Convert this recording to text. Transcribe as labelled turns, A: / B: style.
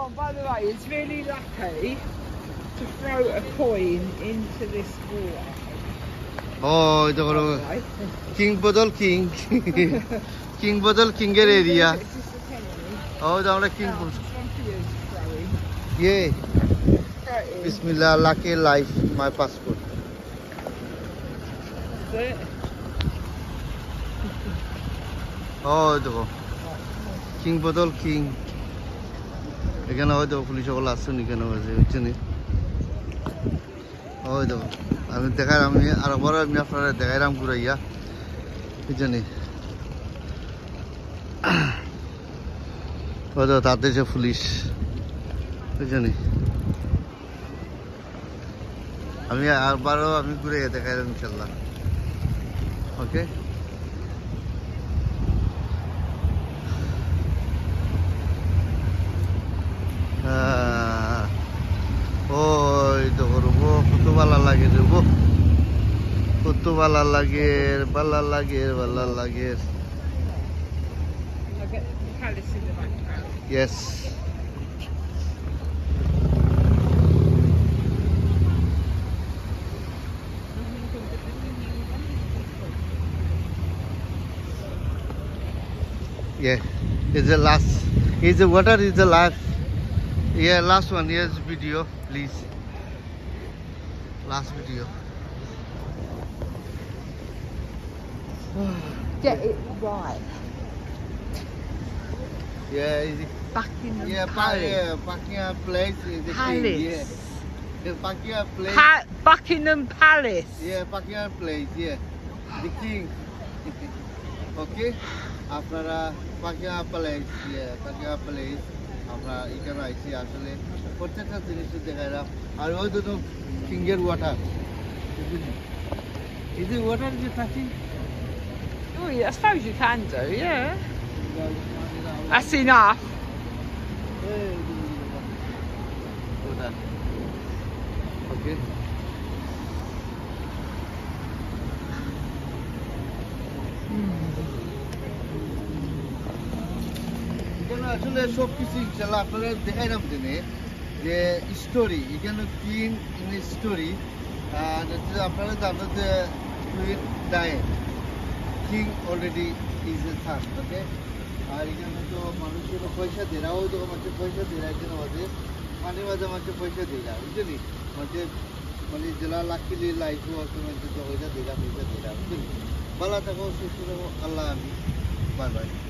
A: Oh, by the way, it's really lucky to throw a coin into this water.
B: Oh, the King Bodol King. King Bodol King area.
A: It's just a penny.
B: Oh, the King.
A: Oh, it's one for you to throw in.
B: Yeah.
A: Throw it in.
B: Bismillah, lucky life, my passport.
A: That's it.
B: Oh, the King Bodol King. এখানে হয়তো police সকল আসছেন এখানে বুঝছেন হয়তো আমি দেখাই আমি আরেকবার আমি আপনারা দেখাইলাম ঘুরাইয়া বুঝছেন হয়তো তাতে সে পুলিশ বুঝছেন আমি আরবারও আমি ঘুরে দেখাইলাম ইনশাল্লাহ ওকে ওই তো করবো কত ভালো লাগে দেবো কত ভালো লাগে ভালো লাগে ভালো লাগে yes yeah is the last is the water is the last yeah last one yes video please last video
A: Get it right.
B: yeah is it
A: Buckingham
B: yeah
A: Palace.
B: yeah Buckingham Place is the king yeah Buckingham Place
A: Buckingham Palace.
B: yeah Buckingham Place yeah the king okay আপনারা Buckingham Palace yeah Buckingham Palace আমরা এখানে আইছি আসলে প্রত্যেকটা জিনিস দেখাইলাম আর ওই দুটো কিংয়ের water is it water is it touching
A: Oh, yeah, I suppose you can do, yeah. That's enough.
B: okay আসলে সব কিছু ইনশাল্লাহ আপনারা দেখাইলাম দিনে যে স্টোরি এখানে কিং ইন স্টোরি আর আপনারা জানেন যে queen diet king already is a third okay আর এখানে তো মানুষের পয়সা দেরাও তো মানুষের পয়সা দেরা এখানে মাঝে মাঝে মাঝে মানুষের পয়সা দেরা বুঝলি মাঝে মানে জেলা লাকিলি লাইফও আছে মানুষের পয়সা দেরা বুঝলি ভালো থাকো সুস্থ থাকো আল্লাহ আমি বাই বাই